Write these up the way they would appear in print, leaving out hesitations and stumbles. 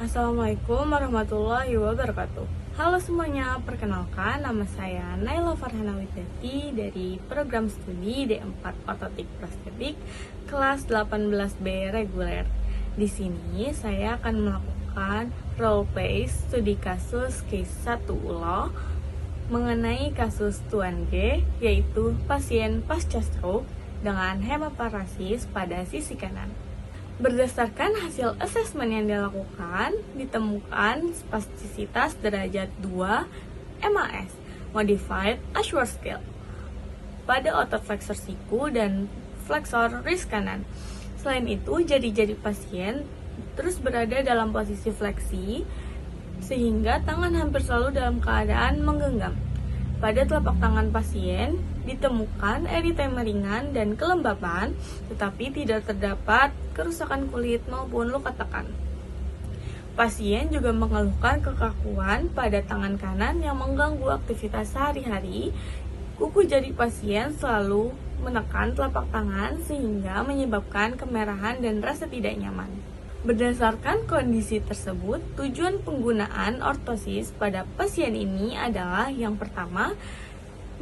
Assalamualaikum warahmatullahi wabarakatuh. Halo semuanya, perkenalkan nama saya Naila Farhana Widati dari program studi D4 Ortotik Prostetik kelas 18B reguler. Di sini saya akan melakukan role play studi kasus case 1 ULO mengenai kasus Tuan G, yaitu pasien pasca stroke dengan hemoparasis pada sisi kanan. Berdasarkan hasil asesmen yang dilakukan, ditemukan spastisitas derajat 2 MAS Modified Ashworth Scale pada otot flexor siku dan flexor wrist kanan. Selain itu, jari-jari pasien terus berada dalam posisi fleksi sehingga tangan hampir selalu dalam keadaan menggenggam. Pada telapak tangan pasien ditemukan eritema ringan dan kelembapan, tetapi tidak terdapat kerusakan kulit maupun luka tekan. Pasien juga mengeluhkan kekakuan pada tangan kanan yang mengganggu aktivitas sehari-hari. Kuku jari pasien selalu menekan telapak tangan sehingga menyebabkan kemerahan dan rasa tidak nyaman. Berdasarkan kondisi tersebut, tujuan penggunaan ortosis pada pasien ini adalah yang pertama,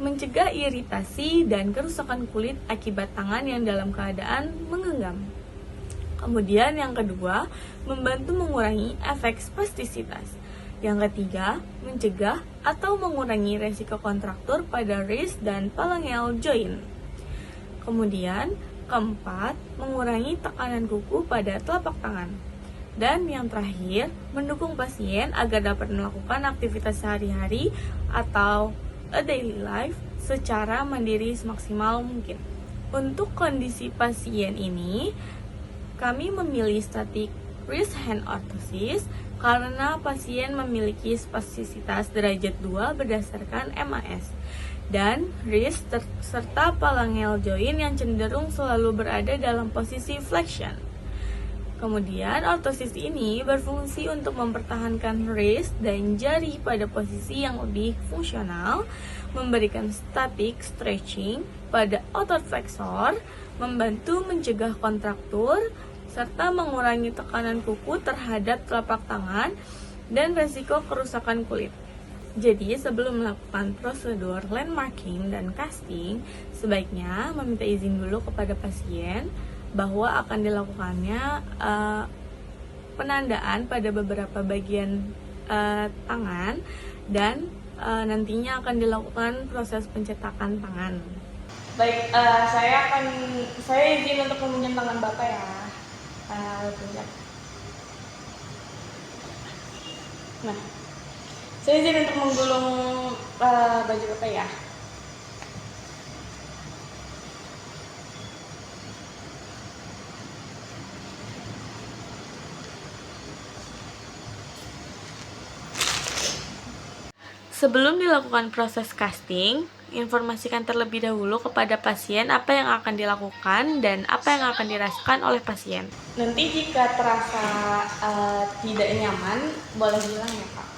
mencegah iritasi dan kerusakan kulit akibat tangan yang dalam keadaan menggenggam. Kemudian yang kedua, membantu mengurangi efek spastisitas. Yang ketiga, mencegah atau mengurangi resiko kontraktur pada wrist dan phalangeal joint. Kemudian keempat, mengurangi tekanan kuku pada telapak tangan. Dan yang terakhir, mendukung pasien agar dapat melakukan aktivitas sehari-hari atau a daily life secara mandiri semaksimal mungkin. Untuk kondisi pasien ini, kami memilih static wrist hand orthosis karena pasien memiliki spastisitas derajat 2 berdasarkan MAS dan wrist serta phalangeal joint yang cenderung selalu berada dalam posisi flexion. Kemudian ortosis ini berfungsi untuk mempertahankan wrist dan jari pada posisi yang lebih fungsional, memberikan static stretching pada otot flexor, membantu mencegah kontraktur, serta mengurangi tekanan kuku terhadap telapak tangan dan resiko kerusakan kulit. Jadi sebelum melakukan prosedur landmarking dan casting, sebaiknya meminta izin dulu kepada pasien bahwa akan dilakukannya penandaan pada beberapa bagian tangan dan nantinya akan dilakukan proses pencetakan tangan. Baik, saya izin untuk meminjam tangan Bapak ya. Nah, saya izin untuk menggulung baju Bapak ya. Sebelum dilakukan proses casting, informasikan terlebih dahulu kepada pasien apa yang akan dilakukan dan apa yang akan dirasakan oleh pasien. Nanti jika terasa tidak nyaman, boleh bilang ya Pak.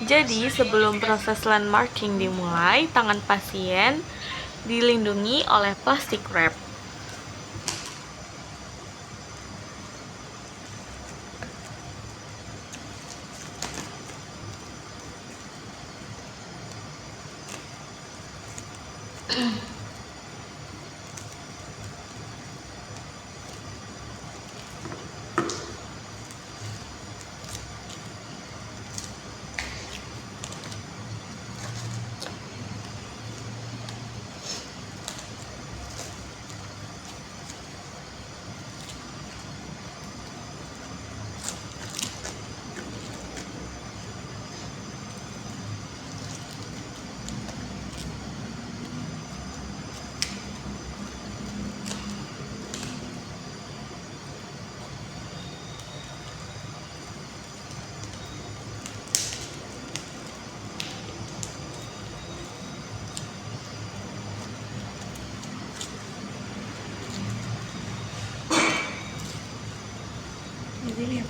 Jadi sebelum proses landmarking dimulai, tangan pasien dilindungi oleh plastik wrap. Jadi lihat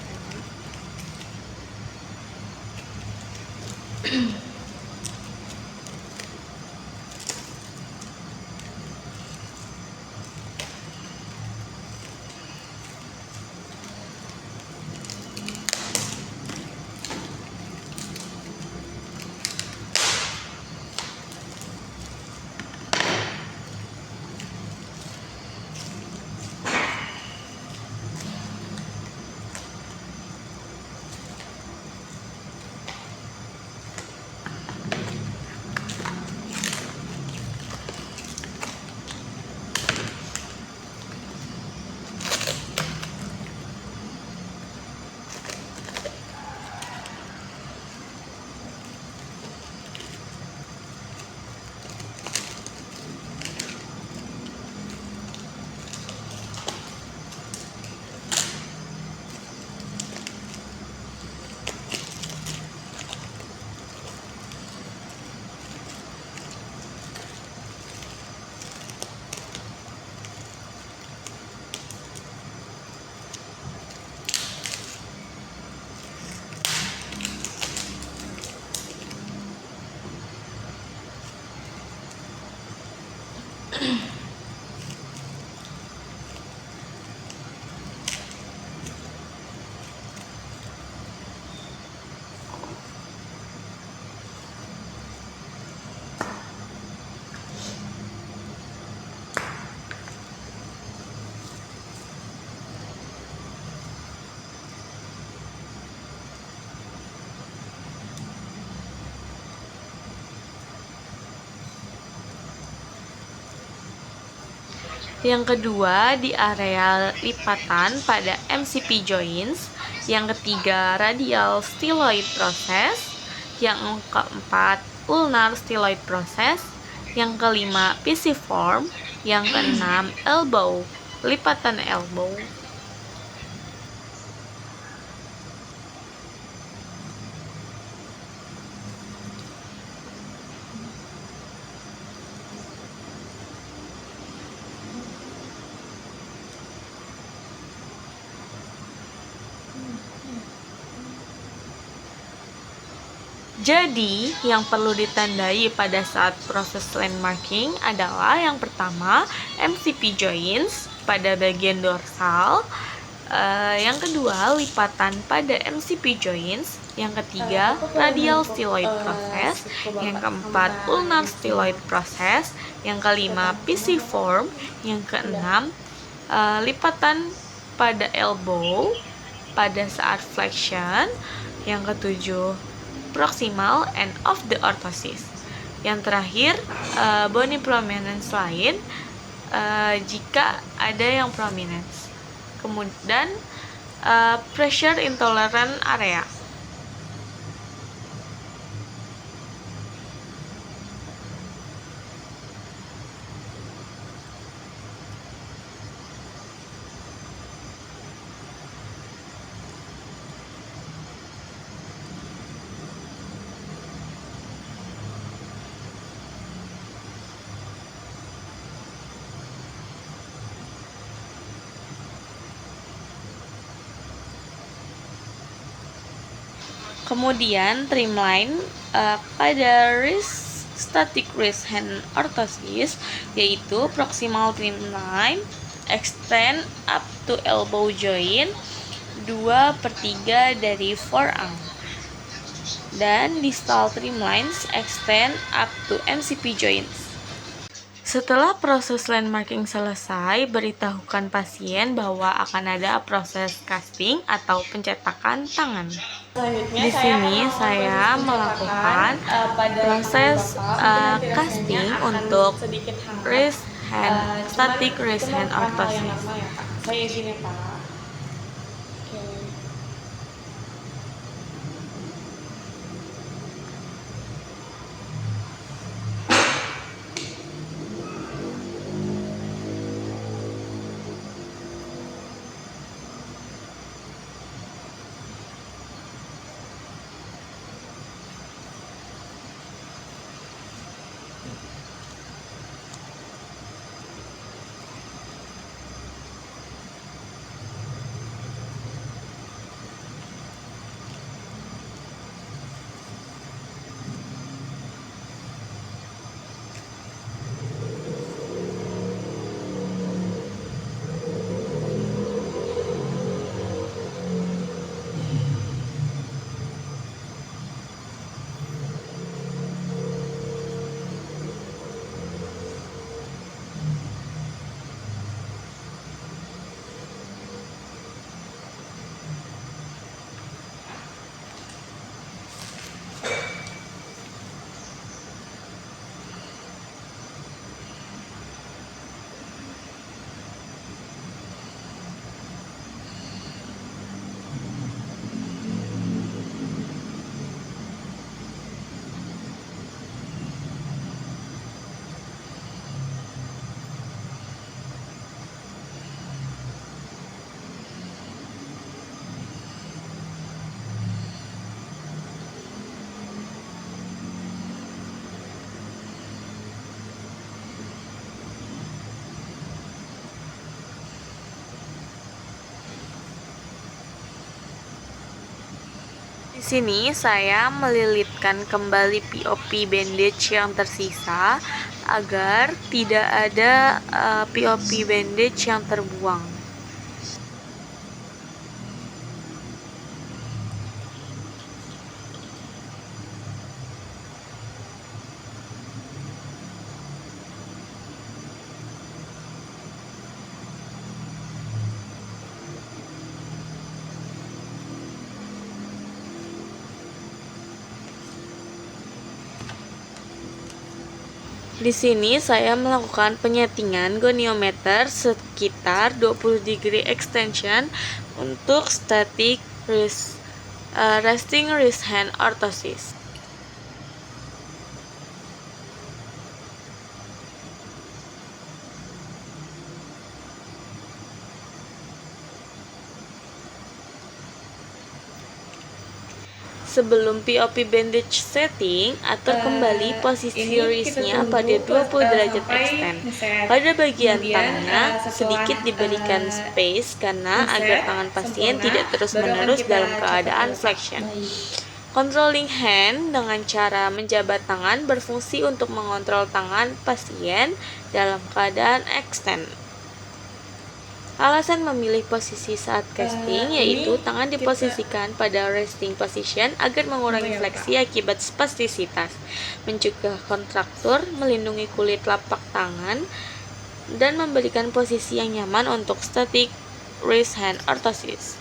Yang kedua, di area lipatan pada MCP joints. Yang ketiga, radial styloid process. Yang keempat, ulnar styloid process. Yang kelima, pisiform. Yang keenam, elbow, lipatan elbow. Jadi, yang perlu ditandai pada saat proses landmarking adalah yang pertama, MCP joints pada bagian dorsal. Yang kedua, lipatan pada MCP joints. Yang ketiga, radial styloid process. Yang keempat, ulnar styloid process. Yang kelima, pisiform. Yang keenam, lipatan pada elbow pada saat flexion. Yang ketujuh, proximal and of the orthosis. Yang terakhir, bony prominence lain jika ada yang prominence. Kemudian pressure intolerant area. Kemudian trimline pada static wrist hand orthosis, yaitu proximal trimline extend up to elbow joint 2/3 dari forearm, dan distal trimlines extend up to MCP joints. Setelah proses landmarking selesai, beritahukan pasien bahwa akan ada proses casting atau pencetakan tangan. Di sini saya melakukan proses casting untuk static wrist hand orthosis. Saya izin ya Pak. Di sini saya melilitkan kembali POP bandage yang tersisa agar tidak ada POP bandage yang terbuang. Di sini saya melakukan penyetingan goniometer sekitar 20 degree extension untuk static resting wrist hand orthosis. Sebelum POP bandage setting, atur kembali posisi wristnya pada 20 derajat extend. Pada bagian tangannya, sedikit diberikan space agar tangan pasien tidak terus-menerus dalam keadaan flexion. Controlling hand dengan cara menjabat tangan berfungsi untuk mengontrol tangan pasien dalam keadaan extend. Alasan memilih posisi saat casting yaitu tangan diposisikan pada resting position agar mengurangi fleksi akibat spastisitas, mencegah kontraktur, melindungi kulit lapak tangan, dan memberikan posisi yang nyaman untuk static wrist hand orthosis.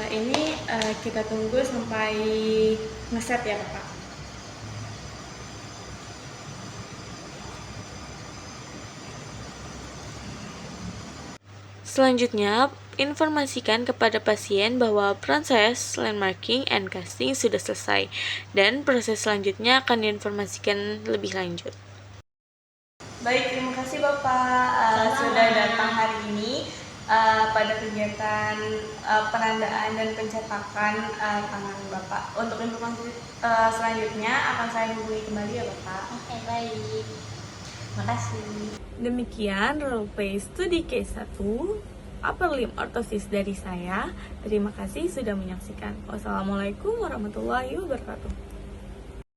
Ini kita tunggu sampai ngeset ya Bapak. Selanjutnya, informasikan kepada pasien bahwa proses landmarking and casting sudah selesai dan proses selanjutnya akan diinformasikan lebih lanjut. Baik, terima kasih Bapak sudah datang hari ini pada kegiatan penandaan dan pencetakan tangan Bapak. Untuk informasi selanjutnya akan saya hubungi kembali ya Bapak. Oke, baik. Makasih. Demikian role play studi case 1 upper limb orthosis dari saya. Terima kasih sudah menyaksikan. Wassalamualaikum warahmatullahi wabarakatuh.